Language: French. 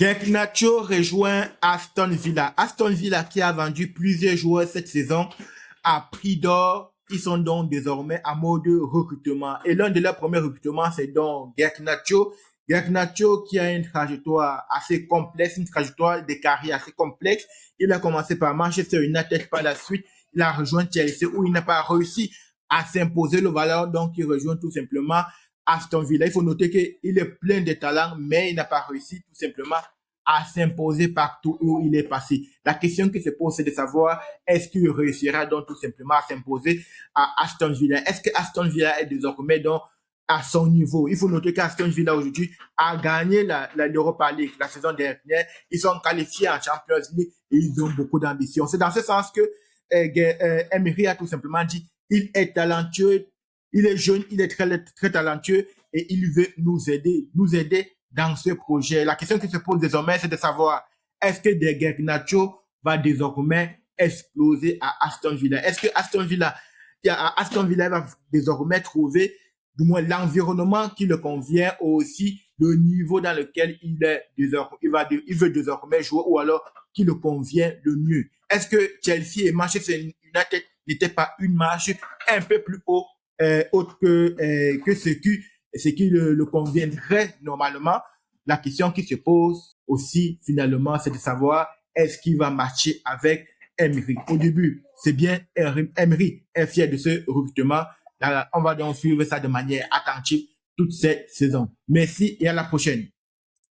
Garnacho rejoint Aston Villa. Aston Villa qui a vendu plusieurs joueurs cette saison à prix d'or. Ils sont donc désormais à mode recrutement. Et l'un de leurs premiers recrutements, c'est donc Garnacho. Garnacho qui a une trajectoire assez complexe, une trajectoire de carrière assez complexe. Il a commencé par Manchester United, par la suite, il a rejoint Chelsea où il n'a pas réussi à s'imposer le valeur, donc il rejoint tout simplement Aston Villa. Il faut noter qu'il est plein de talent, mais il n'a pas réussi tout simplement à s'imposer partout où il est passé. La question qui se pose, c'est de savoir est-ce qu'il réussira donc tout simplement à s'imposer à Aston Villa. Est-ce que Aston Villa est désormais donc à son niveau? Il faut noter qu'Aston Villa aujourd'hui a gagné l'Europa League la saison dernière. Ils sont qualifiés en Champions League et ils ont beaucoup d'ambition. C'est dans ce sens que Emery a tout simplement dit il est talentueux, il est jeune, il est très talentueux et il veut nous aider dans ce projet. La question qui se pose désormais, c'est de savoir est-ce que De Garnacho va désormais exploser à Aston Villa? Est-ce que Aston Villa va désormais trouver du moins l'environnement qui le convient, aussi le niveau dans lequel il veut désormais jouer, ou alors qui le convient le mieux? Est-ce que Chelsea et Manchester United n'étaient pas une marche un peu plus haute que ce qui le conviendrait normalement? La question qui se pose aussi finalement, c'est de savoir est-ce qu'il va matcher avec Emery. Au début, c'est bien, Emery est fier de ce recrutement. On va donc suivre ça de manière attentive toute cette saison. Merci et à la prochaine.